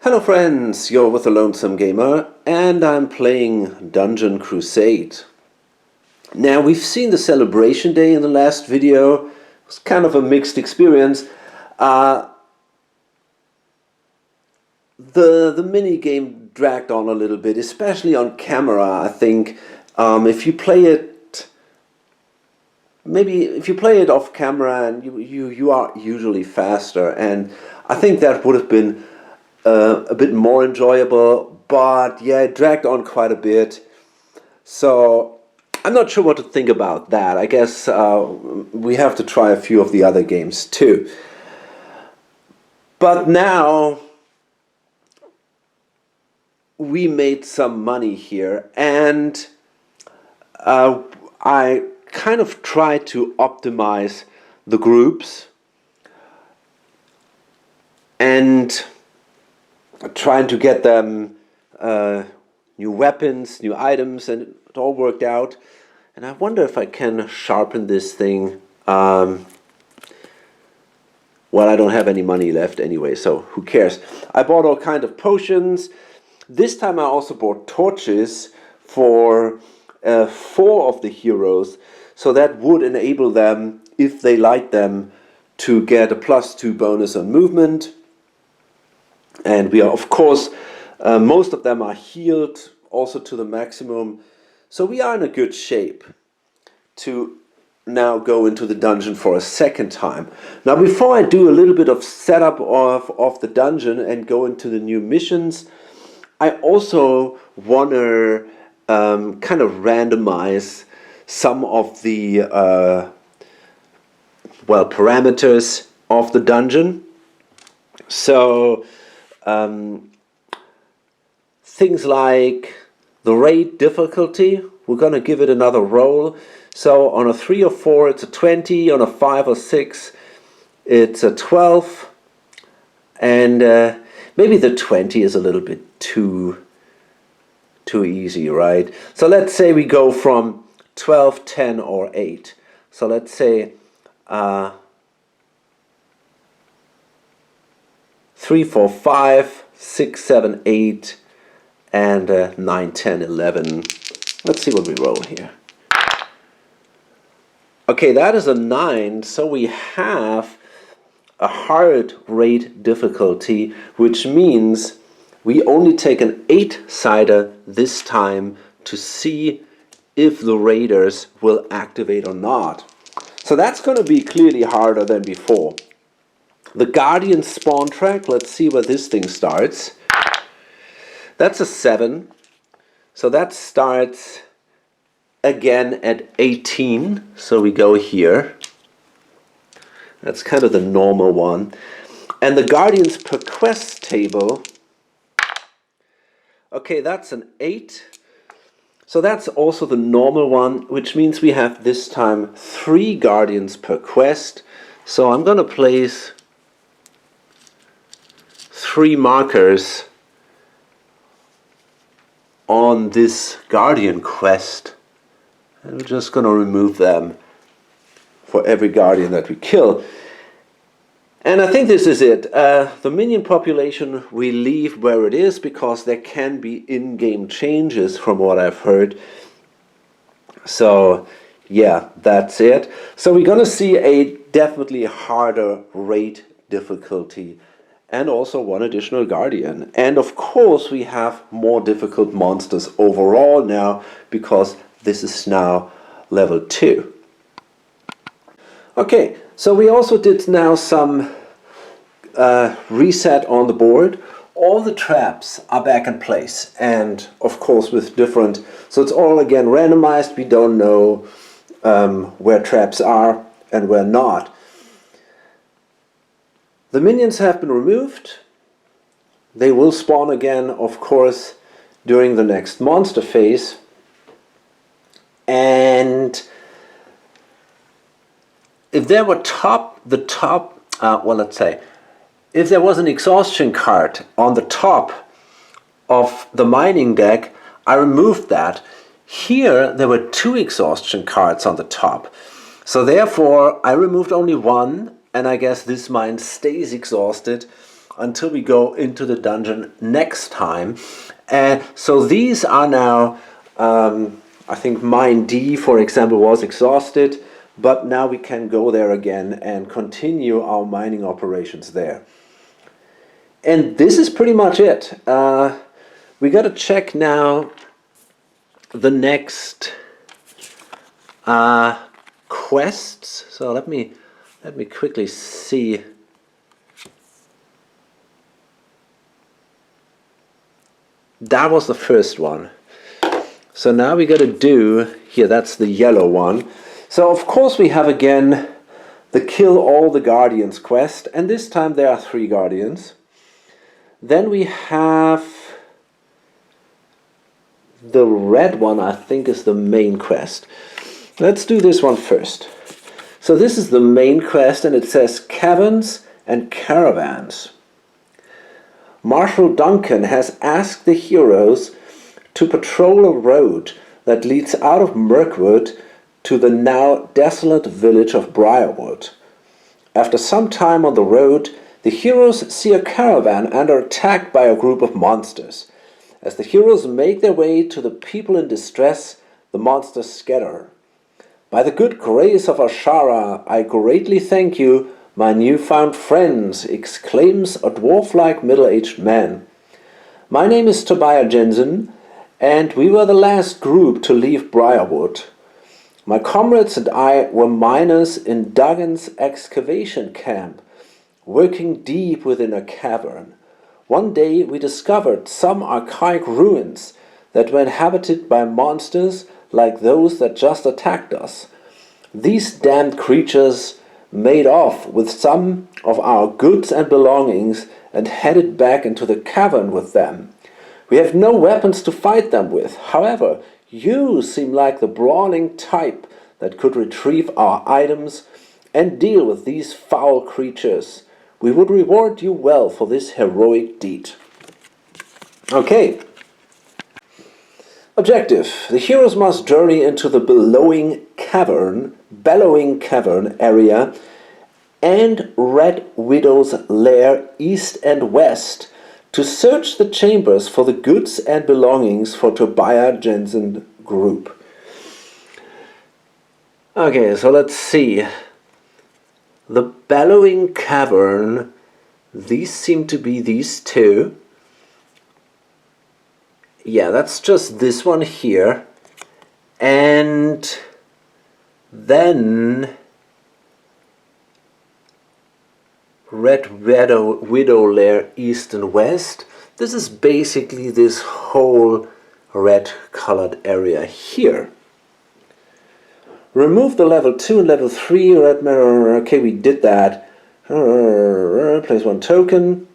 Hello friends, you're with the Lonesome Gamer and I'm playing Dungeon Crusade. Now we've seen the celebration day in the last video. It was kind of a mixed experience. The mini game dragged on a little bit, especially on camera. I think if you play it, maybe if you play it off camera, and you are usually faster, and I think that would have been a bit more enjoyable, but yeah, it dragged on quite a bit. So I'm not sure what to think about that. I guess we have to try a few of the other games too. But now we made some money here, and I kind of tried to optimize the groups and trying to get them new weapons, new items, and it all worked out. And I wonder if I can sharpen this thing. Well, I don't have any money left anyway, so who cares? I bought all kind of potions. This time I also bought torches for 4 of the heroes, so that would enable them, if they light them, to get a +2 bonus on movement. And we are, of course, most of them are healed also to the maximum. So we are in a good shape to now go into the dungeon for a second time. Now before I do a little bit of setup of the dungeon and go into the new missions, I also want to kind of randomize some of the parameters of the dungeon. So things like the raid difficulty, we're going to give it another roll. So on a 3 or 4 it's a 20, on a 5 or 6 it's a 12, and maybe the 20 is a little bit too easy, right? So let's say we go from 12, 10 or 8. So let's say 3, 4, 5, 6, 7, 8, and 9, 10, 11. Let's see what we roll here. Okay, that is a 9, so we have a hard raid difficulty, which means we only take an 8-sider this time to see if the raiders will activate or not. So that's going to be clearly harder than before. The Guardian spawn track, let's see where this thing starts. That's a 7. So that starts again at 18. So we go here. That's kind of the normal one. And the Guardians per quest table, okay, that's an 8. So that's also the normal one, which means we have this time 3 Guardians per quest. So I'm going to place 3 markers on this Guardian quest, and we're just going to remove them for every Guardian that we kill. And I think this is it. The minion population we leave where it is because there can be in-game changes from what I've heard. So yeah, that's it. So we're going to see a definitely harder raid difficulty and also 1 additional Guardian. And of course we have more difficult monsters overall now because this is now level 2. Okay, so we also did now some reset on the board. All the traps are back in place, and of course with different, so it's all again randomized. We don't know where traps are and where not. The minions have been removed. They will spawn again, of course, during the next monster phase. And if there were let's say, if there was an exhaustion card on the top of the mining deck, I removed that. Here there were 2 exhaustion cards on the top. So therefore I removed only 1, and I guess this mine stays exhausted until we go into the dungeon next time. And so these are now, I think mine D, for example, was exhausted, but now we can go there again and continue our mining operations there. And this is pretty much it. We got to check now the next quests. So let me quickly see. That was the first one. So now we got to do here. That's the yellow one. So of course we have again the kill all the guardians quest, and this time there are 3 guardians. Then we have the red one, I think, is the main quest. Let's do this one first. So this is the main quest, and it says caverns and caravans. Marshal Duncan has asked the heroes to patrol a road that leads out of Mirkwood to the now desolate village of Briarwood. After some time on the road, the heroes see a caravan and are attacked by a group of monsters. As the heroes make their way to the people in distress, the monsters scatter. By the good grace of Ashara, I greatly thank you, my newfound friends, exclaims a dwarf-like middle-aged man. My name is Tobiah Jensen, and we were the last group to leave Briarwood. My comrades and I were miners in Duggan's excavation camp, working deep within a cavern. One day we discovered some archaic ruins that were inhabited by monsters like those that just attacked us. These damned creatures made off with some of our goods and belongings and headed back into the cavern with them. We have no weapons to fight them with. However, you seem like the brawling type that could retrieve our items and deal with these foul creatures. We would reward you well for this heroic deed. Okay. Objective. The heroes must journey into the bellowing cavern area and Red Widow's lair east and west to search the chambers for the goods and belongings for Tobiah Jensen group. Okay, so let's see. The bellowing cavern, these seem to be these 2. Yeah, that's just this one here. And then Red Widow lair east and west. This is basically this whole red colored area here. Remove the level 2 and level 3 red mirror. Okay, we did that. Place 1 token.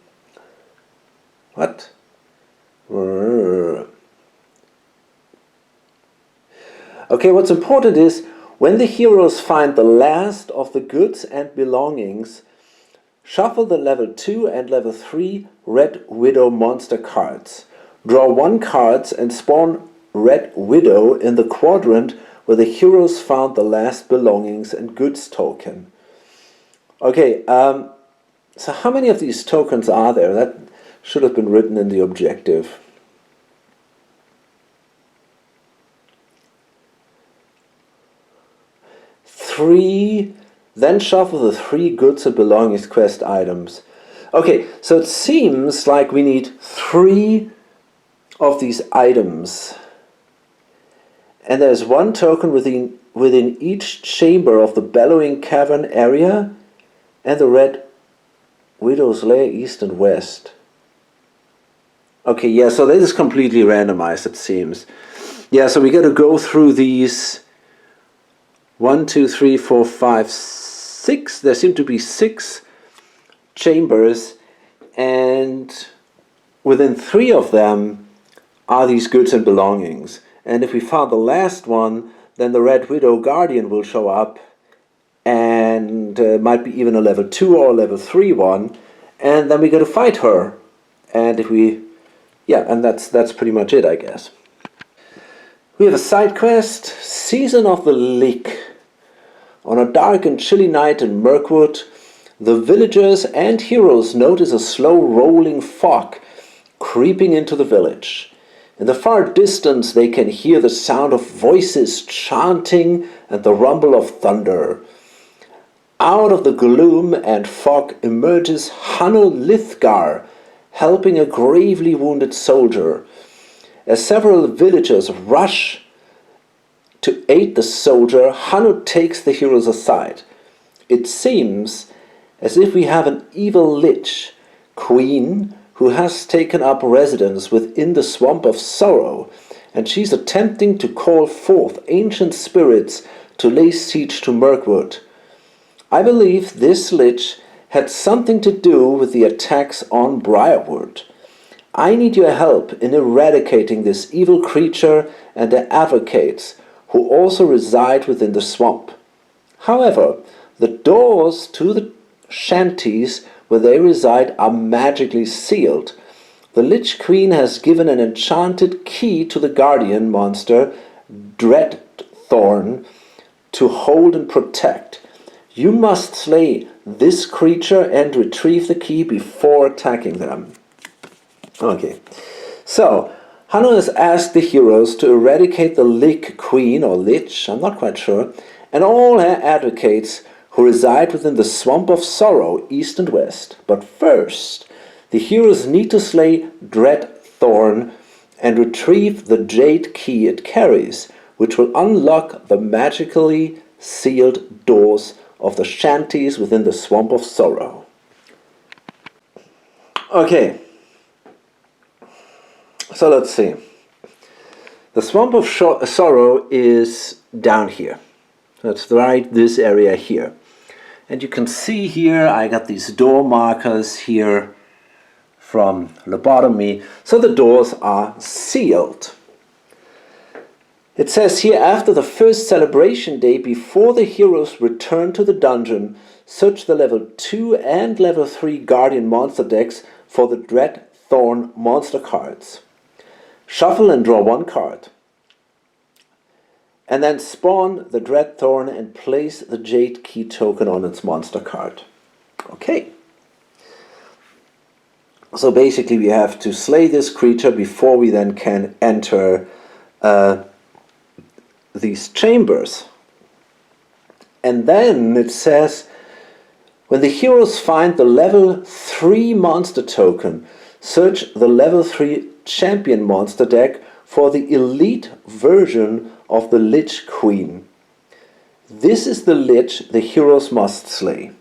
What? Okay, what's important is when the heroes find the last of the goods and belongings, shuffle the level 2 and level 3 Red Widow monster cards. Draw 1 card and spawn Red Widow in the quadrant where the heroes found the last belongings and goods token. Okay, so how many of these tokens are there? That should have been written in the objective. Three, then shuffle the 3 goods and belongings quest items. Okay, so it seems like we need 3 of these items. And there's 1 token within each chamber of the bellowing cavern area and the Red Widow's lair east and west. Okay, yeah, so this is completely randomized, it seems. Yeah, so we got to go through these 1, 2, 3, 4, 5, 6. There seem to be 6 chambers, and within 3 of them are these goods and belongings. And if we found the last one, then the Red Widow Guardian will show up, and might be even a level 2 or a level 3 one, and then we got to fight her. And if we, yeah, and that's pretty much it, I guess. We have a side quest, Season of the Leak. On a dark and chilly night in Mirkwood, The villagers and heroes notice a slow rolling fog creeping into the village. In the far distance they can hear the sound of voices chanting and the rumble of thunder. Out of the gloom and fog emerges Hanno Lithgar, helping a gravely wounded soldier. As several villagers rush to aid the soldier, Hanno takes the heroes aside. It seems as if we have an evil lich queen who has taken up residence within the Swamp of Sorrow, and she's attempting to call forth ancient spirits to lay siege to Mirkwood. I believe this lich had something to do with the attacks on Briarwood. I need your help in eradicating this evil creature and their advocates, who also reside within the swamp. However, the doors to the shanties where they reside are magically sealed. The Lich Queen has given an enchanted key to the guardian monster, Dreadthorn, to hold and protect. You must slay this creature and retrieve the key before attacking them. Okay, so Hanno has asked the heroes to eradicate the Lich Queen, or Lich, I'm not quite sure, and all her advocates who reside within the Swamp of Sorrow, east and west. But first, the heroes need to slay Dreadthorn and retrieve the jade key it carries, which will unlock the magically sealed doors of the shanties within the Swamp of Sorrow. Okay, so let's see. The Swamp of Sorrow is down here. That's right, this area here. And you can see here, I got these door markers here from lobotomy. So the doors are sealed. It says here, after the first celebration day, before the heroes return to the dungeon, search the level 2 and level 3 Guardian monster decks for the Dreadthorn monster cards. Shuffle and draw one card. And then spawn the Dreadthorn and place the Jade Key token on its monster card. Okay. So basically we have to slay this creature before we then can enter these chambers. And then it says, when the heroes find the level 3 monster token, search the level 3 champion monster deck for the elite version of the Lich Queen. This is the Lich the heroes must slay.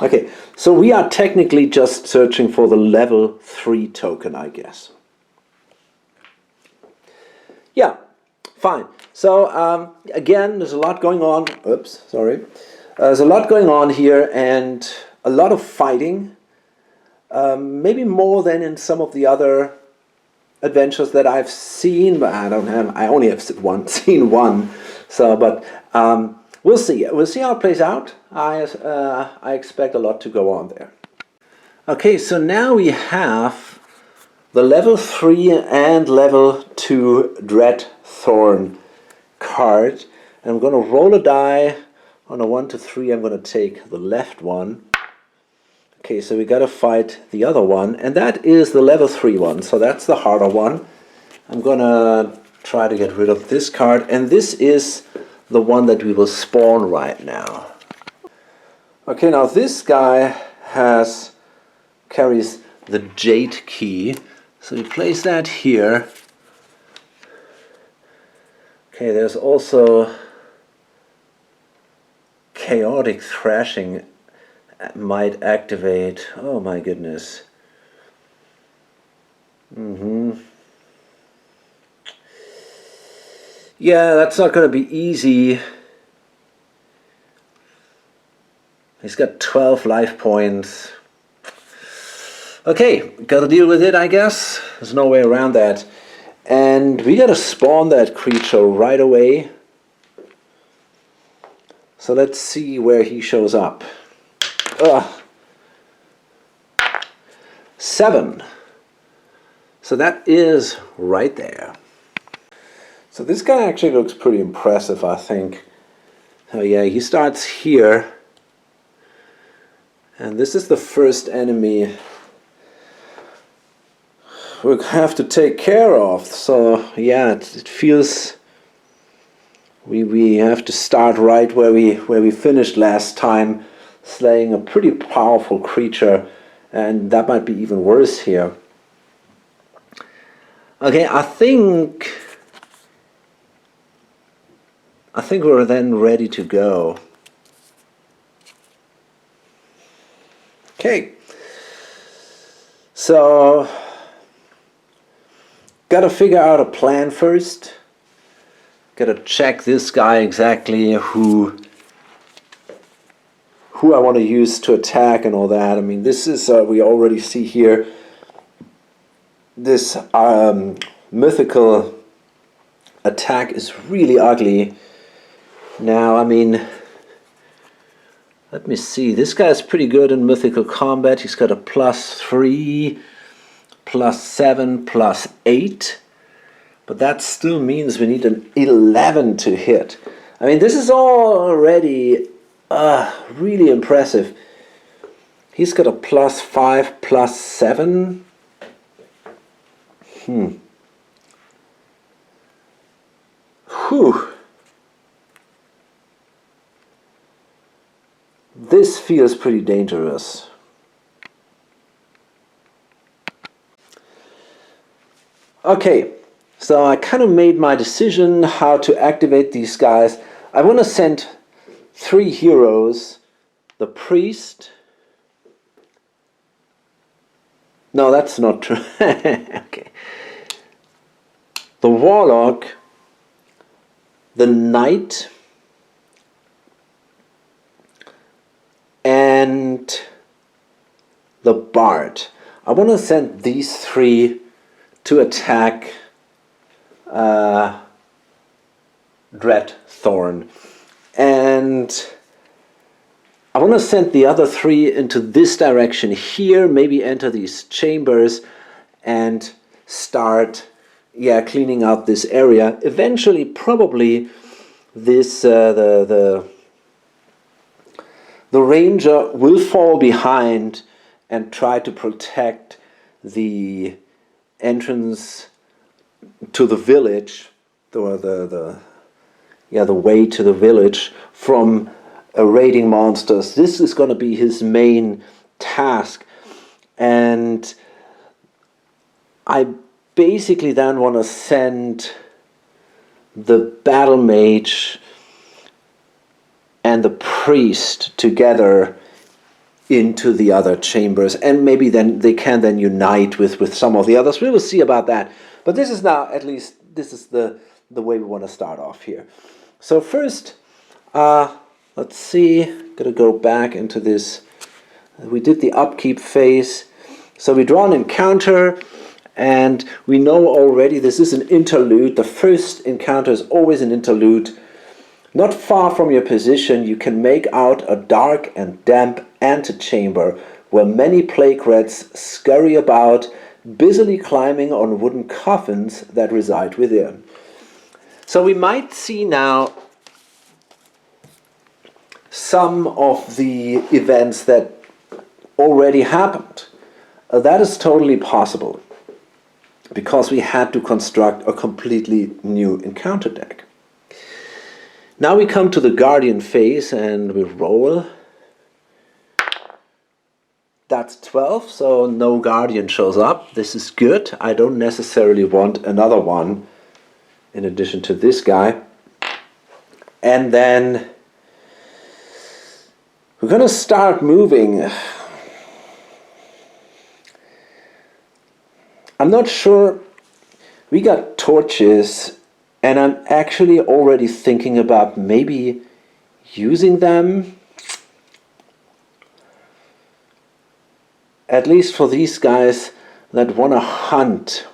Okay, so we are technically just searching for the level 3 token, I guess. Yeah, fine. So again, there's a lot going on. Oops, sorry. There's a lot going on here and a lot of fighting. Maybe more than in some of the other adventures that I've seen, but I only have seen one. So, but we'll see. We'll see how it plays out. I expect a lot to go on there. Okay, so now we have the level 3 and level 2 Dreadthorn card. And I'm going to roll a die. On a 1 to 3, I'm going to take the left one. Okay, so we got to fight the other one, and that is the level 3 one, so that's the harder one. I'm going to try to get rid of this card, and this is the one that we will spawn right now. Okay, now this guy carries the Jade Key, so we place that here. Okay, there's also Chaotic Thrashing might activate. Oh my goodness. Yeah, that's not going to be easy. He's got 12 life points. Okay, gotta deal with it, I guess. There's no way around that. And we gotta spawn that creature right away. So let's see where he shows up. 7. So that is right there. So this guy actually looks pretty impressive, I think. Oh yeah, he starts here. And this is the first enemy we'll have to take care of. So yeah, it feels we have to start right where we finished last time, slaying a pretty powerful creature, and that might be even worse here. Okay, I think we're then ready to go. Okay, so gotta figure out a plan first. Gotta check this guy exactly who I want to use to attack and all that. I mean, this is we already see here this mythical attack is really ugly. Now, I mean, let me see. This guy's pretty good in mythical combat. He's got a +3, +7, +8. But that still means we need an 11 to hit. I mean, this is already really impressive. He's got a +5, +7. Whew. This feels pretty dangerous. Okay, so I kind of made my decision how to activate these guys. I want to send 3 heroes. The priest. No, that's not true. Okay. The warlock. The knight. And the bard. I want to send these 3 to attack Dreadthorn. And I want to send the other 3 into this direction here, maybe enter these chambers and start cleaning out this area. Eventually, probably this the ranger will fall behind and try to protect the entrance to the village, or the way to the village from raiding monsters. This is going to be his main task, and I basically then want to send the battle mage and the priest together into the other chambers, and maybe then they can then unite with some of the others. We will see about that, but this is now, at least this is the way we want to start off here. So first, let's see, gotta go back into this. We did the upkeep phase, so we draw an encounter, and we know already this is an interlude. The first encounter is always an interlude. Not far from your position, you can make out a dark and damp antechamber where many plague rats scurry about, busily climbing on wooden coffins that reside within. So we might see now some of the events that already happened. That is totally possible, because we had to construct a completely new encounter deck. Now we come to the Guardian phase and we roll. That's 12, so no Guardian shows up. This is good. I don't necessarily want another one in addition to this guy. And then we're going to start moving. I'm not sure. We got torches, and I'm actually already thinking about maybe using them, at least for these guys that want to hunt.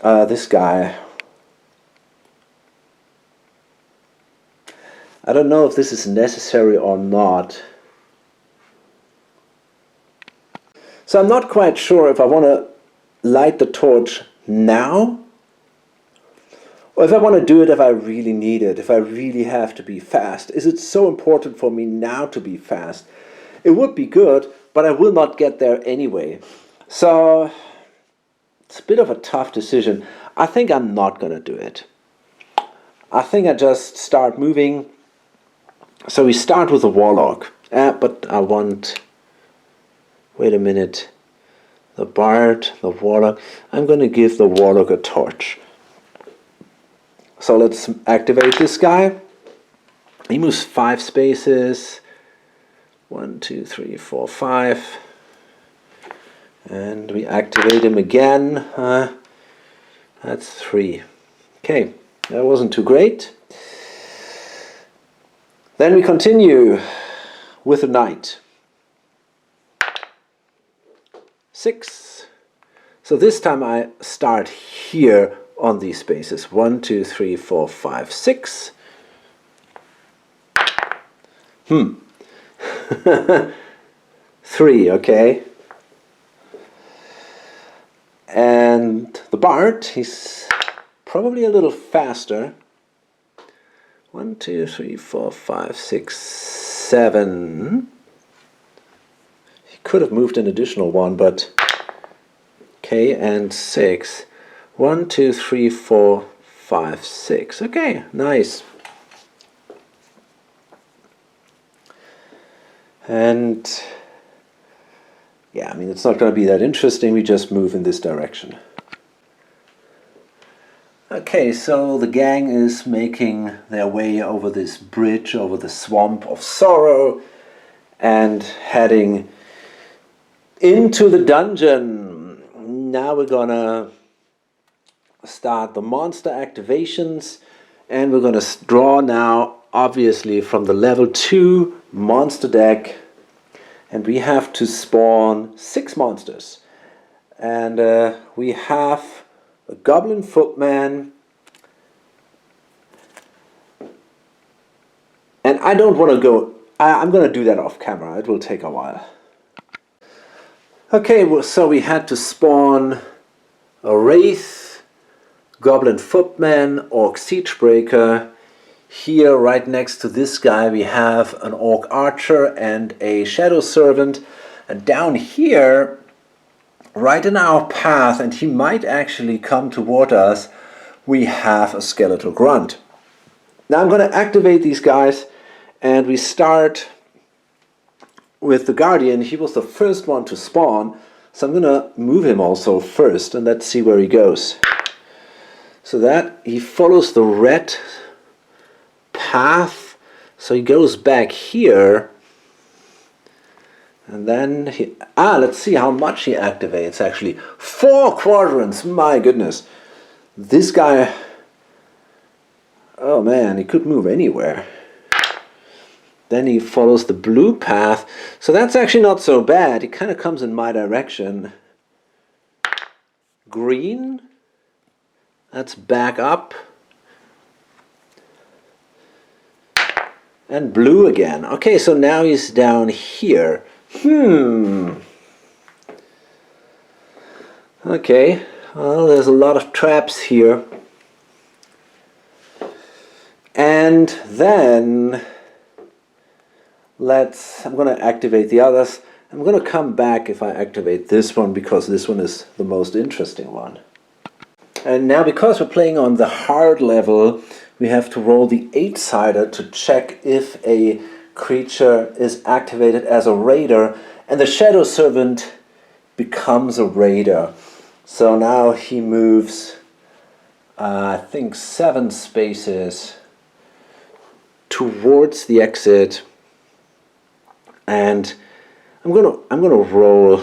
This guy. I don't know if this is necessary or not. So I'm not quite sure if I want to light the torch now, Or if I want to do it, if I really need it, if I really have to be fast. Is it so important for me now to be fast? It would be good, but I will not get there anyway. So it's a bit of a tough decision. I think I'm not going to do it. I think I just start moving. So we start with a warlock. But I want... Wait a minute. The bard, the warlock. I'm going to give the warlock a torch. So let's activate this guy. He moves 5 spaces. 1, 2, 3, 4, 5. And we activate him again. That's 3. Okay, that wasn't too great. Then we continue with a knight. 6. So this time I start here on these spaces. 1, 2, 3, 4, 5, 6. 3, okay. And the bard, he's probably a little faster. 1, 2, 3, 4, 5, 6, 7. He could have moved an additional one, but okay, and 6. 1, 2, 3, 4, 5, 6. Okay, nice. And yeah, I mean, it's not going to be that interesting. We just move in this direction. Okay, so the gang is making their way over this bridge, over the swamp of sorrow, and heading into the dungeon. Now we're gonna start the monster activations, and we're gonna draw now, obviously, from the level 2 monster deck, and we have to spawn 6 monsters. And we have a goblin footman, and I don't want to go, I'm going to do that off camera, it will take a while. Okay, well, so we had to spawn a wraith, goblin footman, orc siegebreaker. Here right next to this guy we have an orc archer and a shadow servant, and down here right in our path, and he might actually come toward us, we have a skeletal grunt. Now I'm going to activate these guys, and we start with the guardian. He was the first one to spawn, so I'm going to move him also first, and let's see where he goes. So that he follows the red path, so he goes back here. And then let's see how much he activates actually. 4 quadrants, my goodness. This guy, oh man, he could move anywhere. Then he follows the blue path, so that's actually not so bad. He kind of comes in my direction. Green, that's back up. And blue again. Okay, so now he's down here. Okay, well, there's a lot of traps here. And then I'm going to activate the others. I'm going to come back if I activate this one, because this one is the most interesting one. And now, because we're playing on the hard level, we have to roll the 8-sider to check if a creature is activated as a raider, and the shadow servant becomes a raider. So now he moves, I think 7 spaces towards the exit, and I'm gonna roll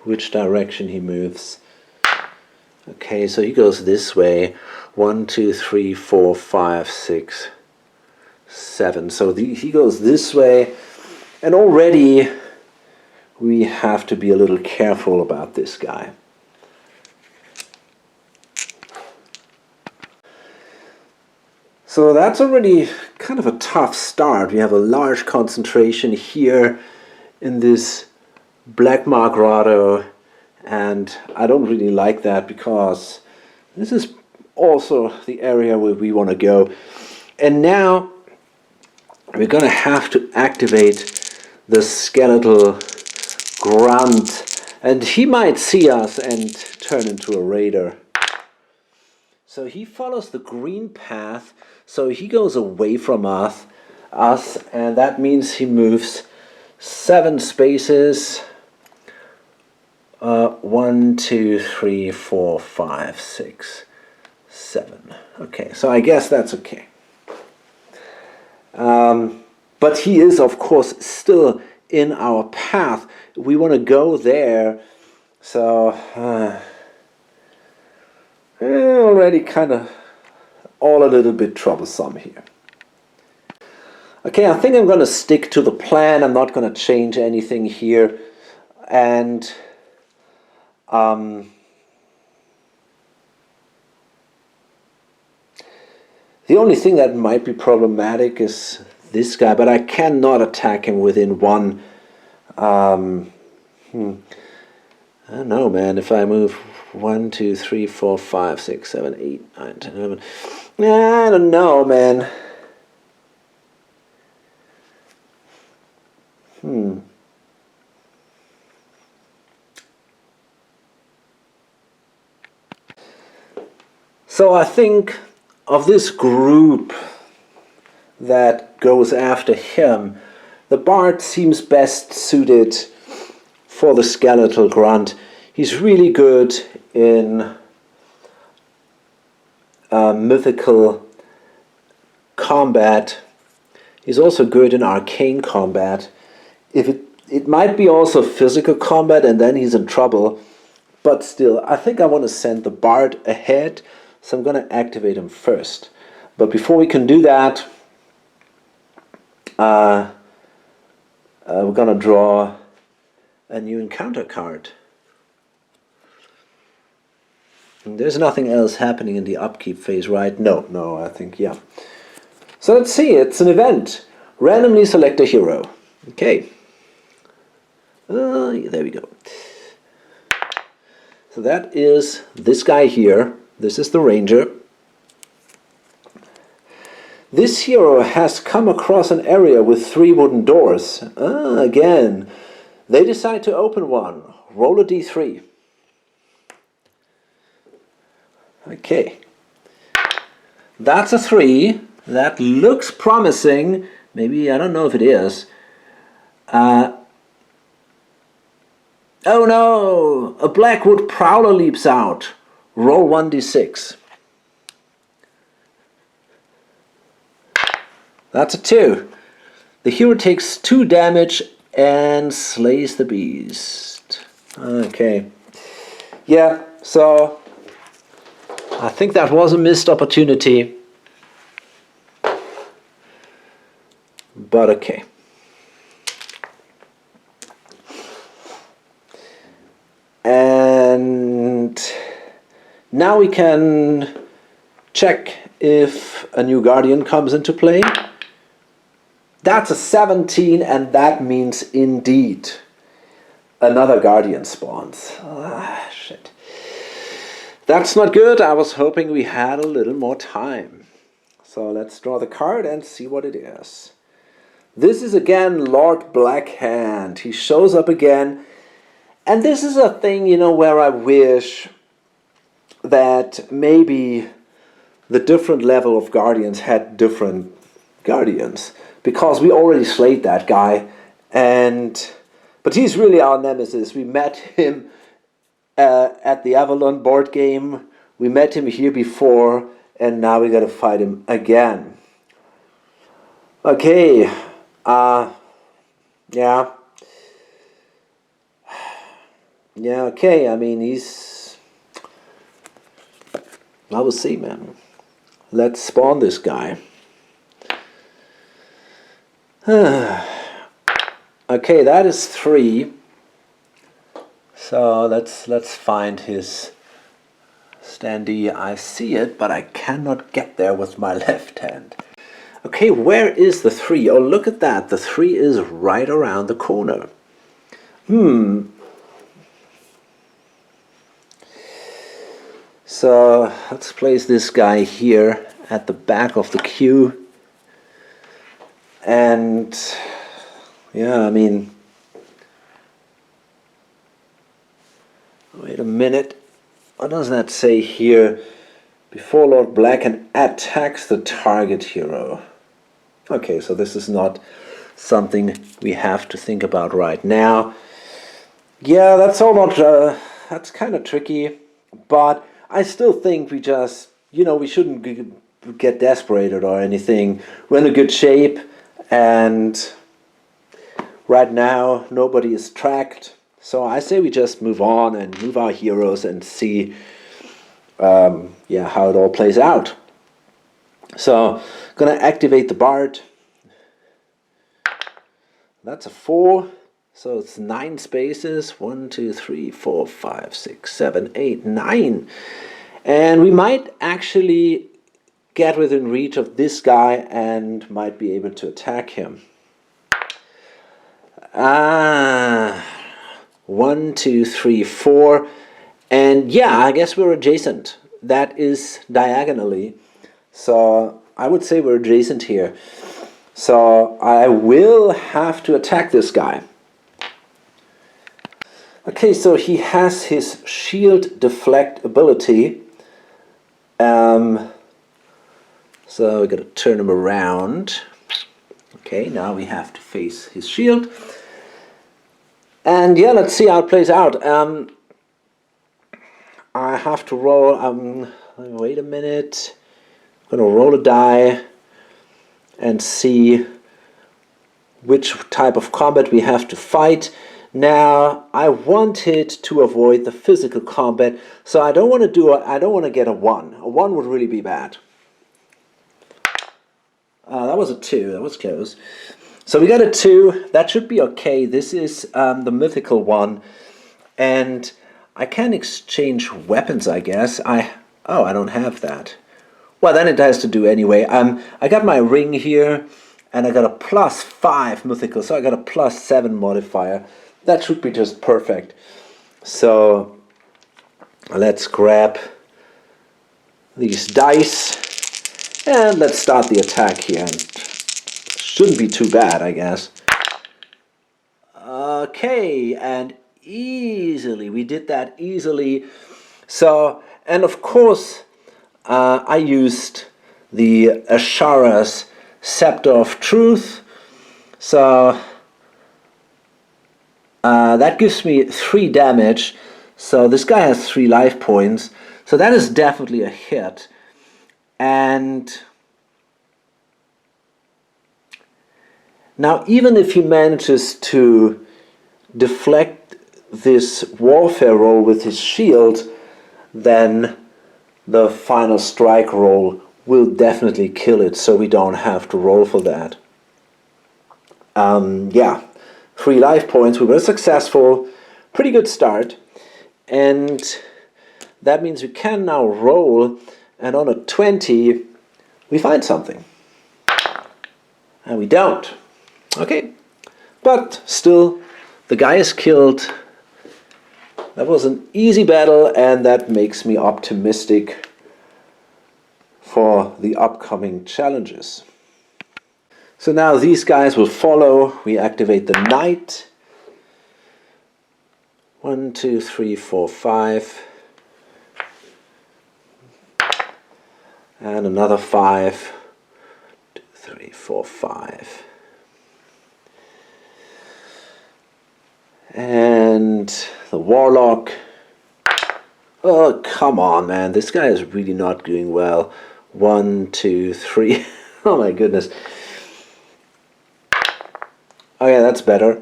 which direction he moves. Okay, so he goes this way. 1, 2, 3, 4, 5, 6, 7. So he goes this way, and already we have to be a little careful about this guy. So that's already kind of a tough start. We have a large concentration here in this black mark grotto, and I don't really like that, because this is also the area where we want to go. And now we're going to have to activate the skeletal grunt. And he might see us and turn into a raider. So he follows the green path, so he goes away from us, and that means he moves 7 spaces. 1, 2, 3, 4, 5, 6, 7. Okay, so I guess that's okay. But he is, of course, still in our path. We want to go there, so already kind of all a little bit troublesome here. Okay, I think I'm going to stick to the plan. I'm not going to change anything here. And the only thing that might be problematic is this guy, but I cannot attack him within 1. I don't know, man. If I move 1, 2, 3, 4, 5, 6, 7, 8, 9, 10, 11. I don't know, man. So I think of this group that goes after him, the Bard seems best suited for the skeletal grunt. He's really good in mythical combat. He's also good in arcane combat. It might be also physical combat, and then he's in trouble. But still, I think I want to send the Bard ahead, so I'm going to activate him first. But before we can do that, we're going to draw a new encounter card. And there's nothing else happening in the upkeep phase, right? No, I think, yeah. So let's see, it's an event. Randomly select a hero. Okay. There we go. So that is this guy here. This is the ranger. This hero has come across an area with 3 wooden doors. Again, they decide to open one. Roll a d3. Okay. That's a 3. That looks promising. Maybe, I don't know if it is. Oh no! A Blackwood Prowler leaps out. Roll 1d6. That's a 2. The hero takes 2 damage and slays the beast. Okay. Yeah, so I think that was a missed opportunity. But okay. And now we can check if a new guardian comes into play. That's a 17, and that means indeed another guardian spawns. Shit. That's not good. I was hoping we had a little more time. So let's draw the card and see what it is. This is again Lord Blackhand. He shows up again. And this is a thing, you know, where I wish that maybe the different level of guardians had different guardians. Because we already slayed that guy. But he's really our nemesis. We met him at the Avalon board game. We met him here before. And now we got to fight him again. Okay. Yeah. Yeah, okay, I mean, I will see, man. Let's spawn this guy. Okay, that is 3. So let's find his standee. I see it, but I cannot get there with my left hand. Okay, where is the 3? Oh, look at that. The 3 is right around the corner. So So let's place this guy here at the back of the queue. And yeah, I mean, wait a minute. What does that say here? Before Lord Blacken attacks the target hero. Okay, so this is not something we have to think about right now. Yeah, that's all not, that's kind of tricky, but I still think we just, we shouldn't get desperate or anything. We're in a good shape, and right now nobody is tracked, so I say we just move on and move our heroes and see how it all plays out. So, gonna activate the Bard. That's a 4, so it's 9 spaces. 1, 2, 3, 4, 5, 6, 7, 8, 9. And we might actually get within reach of this guy and might be able to attack him. 1, 2, 3, 4. And yeah, I guess we're adjacent. That is diagonally. So I would say we're adjacent here. So I will have to attack this guy. Okay, so he has his shield deflect ability. So we got to turn him around. Okay, now we have to face his shield. And yeah, let's see how it plays out. I have to roll. Wait a minute. I'm going to roll a die and see which type of combat we have to fight. Now, I wanted to avoid the physical combat, so I don't want to get a 1. A 1 would really be bad. That was a 2. That was close. So we got a 2. That should be okay. This is the mythical one, and I can exchange weapons, I guess. I don't have that. Well, then it has to do anyway. I got my ring here, and I got a +5 mythical, so I got a +7 modifier. That should be just perfect. So let's grab these dice, and let's start the attack here. And shouldn't be too bad, I guess. Okay, and easily, we did that easily. So, and of course, I used the Ashara's Scepter of Truth. So that gives me 3 damage. So this guy has 3 life points. So that is definitely a hit. And now even if he manages to deflect this warfare roll with his shield, then the final strike roll will definitely kill it, so we don't have to roll for that. 3 life points. We were successful. Pretty good start. And that means we can now roll, and on a 20 we find something. And we don't. Okay. But still, the guy is killed. That was an easy battle, and that makes me optimistic for the upcoming challenges. So now these guys will follow. We activate the knight. 1, 2, 3, 4, 5. And another 5. 2, 3, 4, 5. And the warlock. Oh, come on, man. This guy is really not doing well. 1, 2, 3. Oh my goodness. Oh yeah, that's better.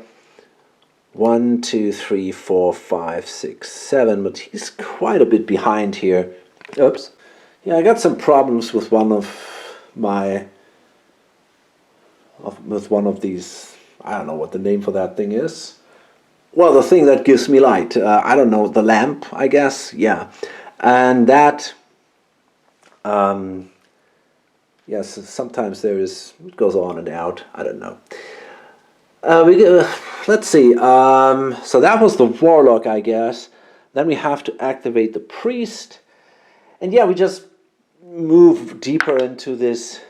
1, 2, 3, 4, 5, 6, 7. But he's quite a bit behind here. Oops. Yeah, I got some problems with one of these. I don't know what the name for that thing is. Well, the thing that gives me light. I don't know, the lamp, I guess. Yeah. And that, yes, sometimes it goes on and out. I don't know. Let's see. So that was the warlock, I guess. Then we have to activate the priest. And yeah, we just move deeper into this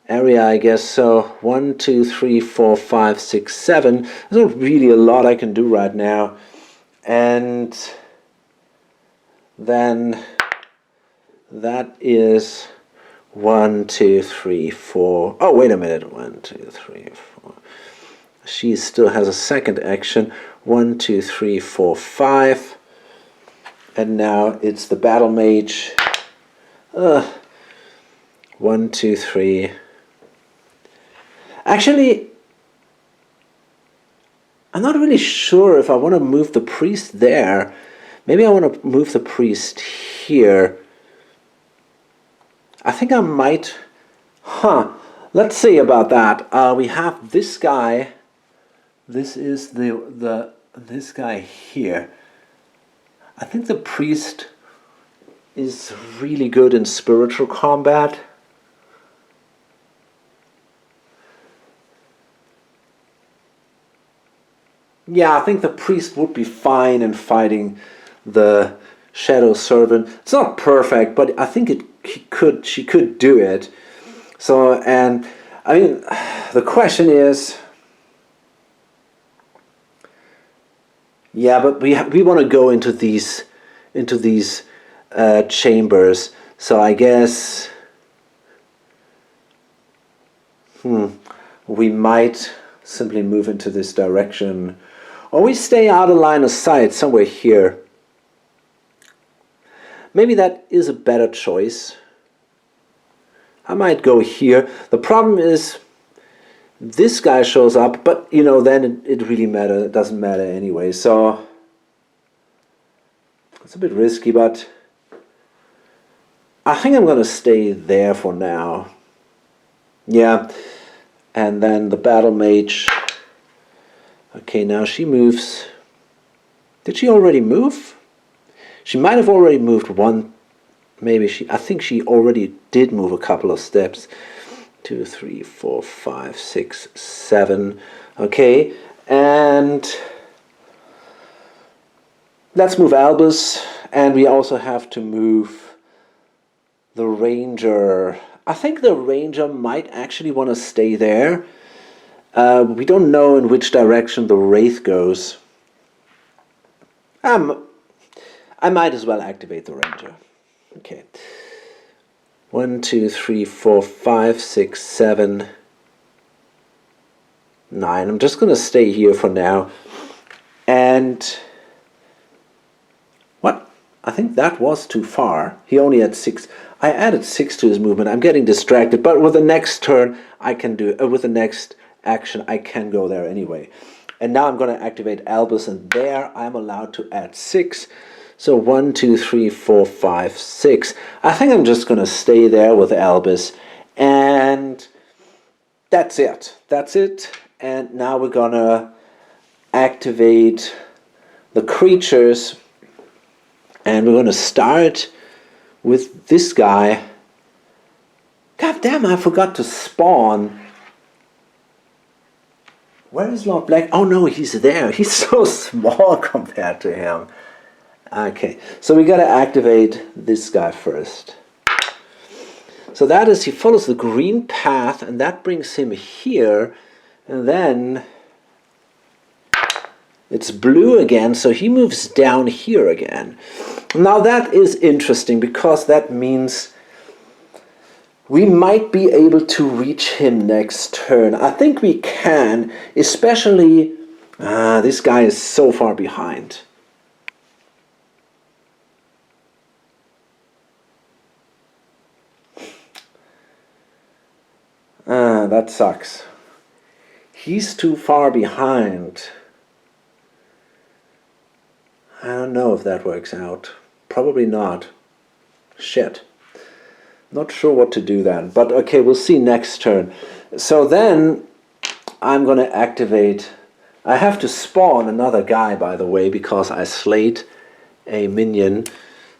area, I guess. So 1, 2, 3, 4, 5, 6, 7. There's not really a lot I can do right now. And then that is 1, 2, 3, 4. Oh, wait a minute. 1, 2, 3, 4. She still has a second action. 1, 2, 3, 4, 5. And now it's the battle mage. 1, 2, 3. Actually, I'm not really sure if I want to move the priest there. Maybe I want to move the priest here. I think I might. Let's see about that. We have this guy. This is this guy here. I think the priest is really good in spiritual combat. Yeah, I think the priest would be fine in fighting the Shadow Servant. It's not perfect, but I think she could do it. So, and I mean, the question is, yeah, but we want to go into these chambers. So I guess we might simply move into this direction. Or we stay out of line of sight somewhere here. Maybe that is a better choice. I might go here. The problem is this guy shows up, but you know, then it really matters. It doesn't matter anyway. So it's a bit risky, but I think I'm going to stay there for now. Yeah. And then the battle mage. Okay, now she moves. Did she already move? She might have already moved one. Maybe I think she already did move a couple of steps. 2, 3, 4, 5, 6, 7. Okay, and let's move Albus. And we also have to move the ranger. I think the ranger might actually want to stay there. We don't know in which direction the wraith goes. I might as well activate the ranger. Okay. 1, 2, 3, 4, 5, 6, 7, 9. I'm just going to stay here for now. And what? I think that was too far. He only had 6. I added 6 to his movement. I'm getting distracted. But with the next turn, I can do with the next action, I can go there anyway. And now I'm going to activate Albus, and there I'm allowed to add 6. So 1, 2, 3, 4, 5, 6. I think I'm just going to stay there with Albus. And that's it. That's it. And now we're going to activate the creatures. And we're going to start with this guy. God damn, I forgot to spawn. Where is Lord Black? Oh no, he's there. He's so small compared to him. Okay, so we got to activate this guy first. So that is, he follows the green path, and that brings him here. And then it's blue again, so he moves down here again. Now that is interesting, because that means we might be able to reach him next turn. I think we can, especially this guy is so far behind. That sucks. He's too far behind. I don't know if that works out. Probably not. Shit. Not sure what to do then. But okay, we'll see next turn. So then I'm going to activate. I have to spawn another guy, by the way, because I slayed a minion.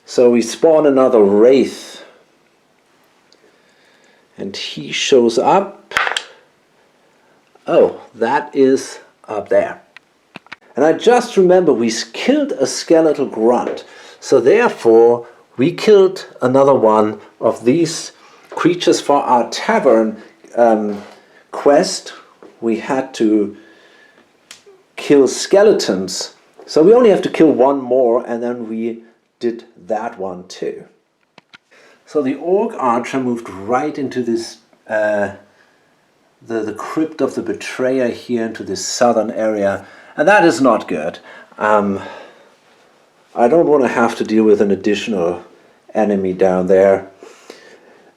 So we spawn another wraith. And he shows up. Oh, that is up there. And I just remember we killed a skeletal grunt. So therefore, we killed another one of these creatures for our tavern quest. We had to kill skeletons. So we only have to kill one more, and then we did that one too. So the orc archer moved right into this the crypt of the betrayer here, into this southern area, and that is not good. I don't want to have to deal with an additional enemy down there.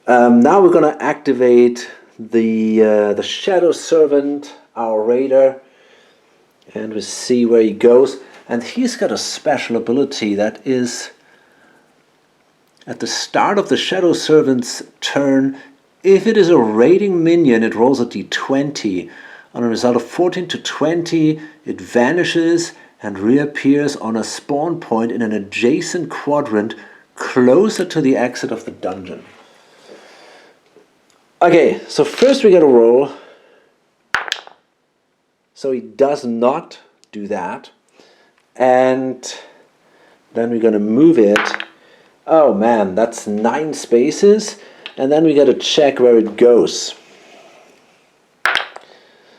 Now we're going to activate the Shadow Servant, our raider, and we'll see where he goes. And he's got a special ability that is, at the start of the Shadow Servant's turn, if it is a raiding minion, it rolls a d20. On a result of 14 to 20, it vanishes and reappears on a spawn point in an adjacent quadrant closer to the exit of the dungeon. Okay, so first we gotta roll. So he does not do that. And then we're gonna move it. Oh man, that's 9 spaces. And then we gotta check where it goes.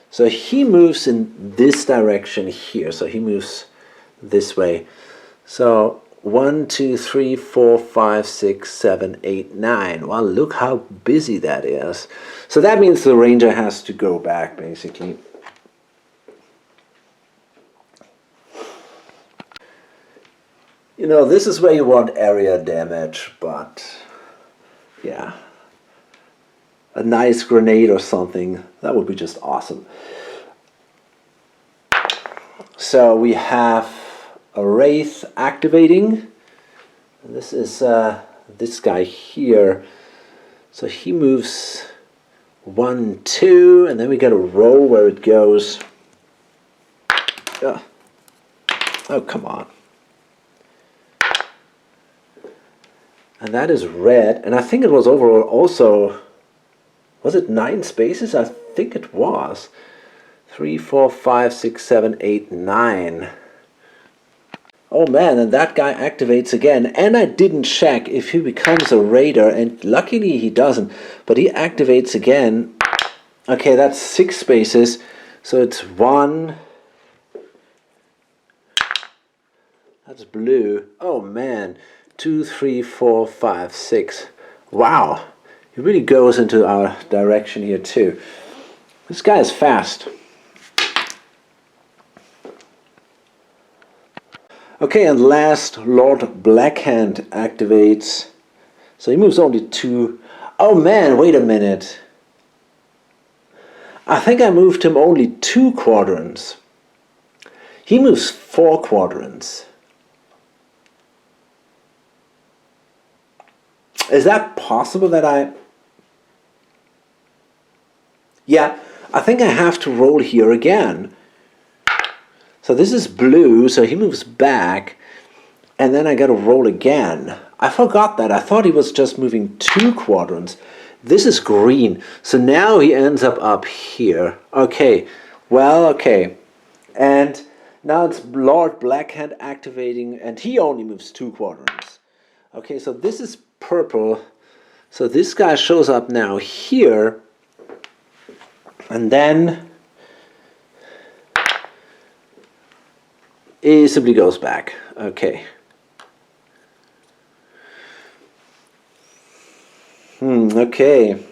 So he moves in this direction here. So he moves this way. So 1, 2, 3, 4, 5, 6, 7, 8, 9. Well, look how busy that is. So that means the ranger has to go back, basically. You know, this is where you want area damage, but yeah. A nice grenade or something, that would be just awesome. So we have a wraith activating. This is this guy here. So he moves 1, 2, and then we gotta roll where it goes. Oh, come on. And that is red, and I think it was overall also, was it 9 spaces? I think it was. 3, 4, 5, 6, 7, 8, 9. Oh man, and that guy activates again. And I didn't check if he becomes a raider, and luckily he doesn't. But he activates again. Okay, that's 6 spaces. So it's 1. That's blue. Oh man. 2, 3, 4, 5, 6. Wow. He really goes into our direction here too. This guy is fast. Okay, and last, Lord Blackhand activates. So he moves only 2. Oh man, wait a minute. I think I moved him only 2 quadrants. He moves 4 quadrants. Is that possible that I... Yeah, I think I have to roll here again. So this is blue, so he moves back, and then I gotta roll again. I forgot that. I thought he was just moving 2 quadrants. This is green, so now he ends up here. Okay, well, okay. And now it's Lord Blackhand activating, and he only moves 2 quadrants. Okay, so this is purple. So this guy shows up now here, and then he simply goes back. Okay. Okay.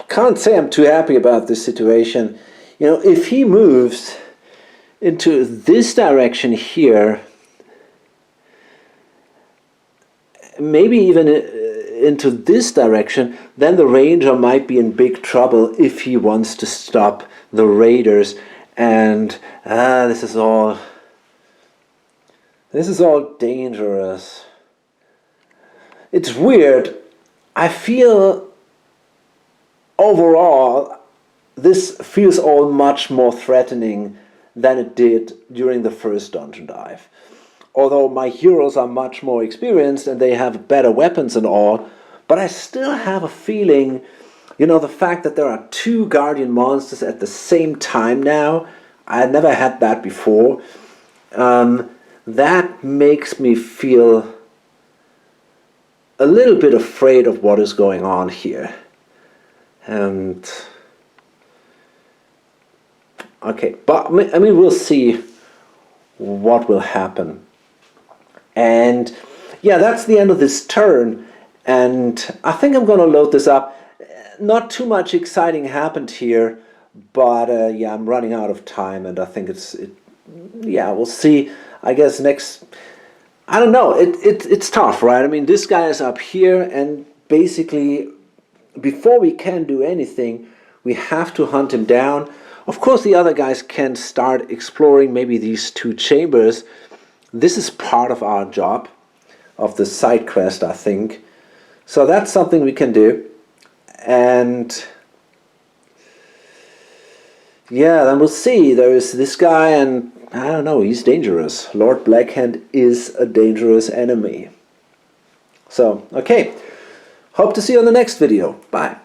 Can't say I'm too happy about this situation. You know, if he moves into this direction here, maybe even into this direction, then the ranger might be in big trouble if he wants to stop the raiders. And this is all dangerous. It's weird. I feel overall this feels all much more threatening than it did during the first dungeon dive. Although my heroes are much more experienced and they have better weapons and all, but I still have a feeling You know, the fact that there are 2 guardian monsters at the same time now, I had never had that before. That makes me feel a little bit afraid of what is going on here. And okay, but I mean, we'll see what will happen. And yeah, that's the end of this turn. And I think I'm going to load this up. Not too much exciting happened here, but yeah, I'm running out of time, and I think yeah, we'll see. I guess next, I don't know. It's tough, right? I mean, this guy is up here, and basically, before we can do anything, we have to hunt him down. Of course, the other guys can start exploring maybe these 2 chambers. This is part of our job, of the side quest, I think. So that's something we can do. And yeah, then we'll see. There is this guy, and I don't know, he's dangerous. Lord Blackhand is a dangerous enemy. So, okay. Hope to see you on the next video. Bye.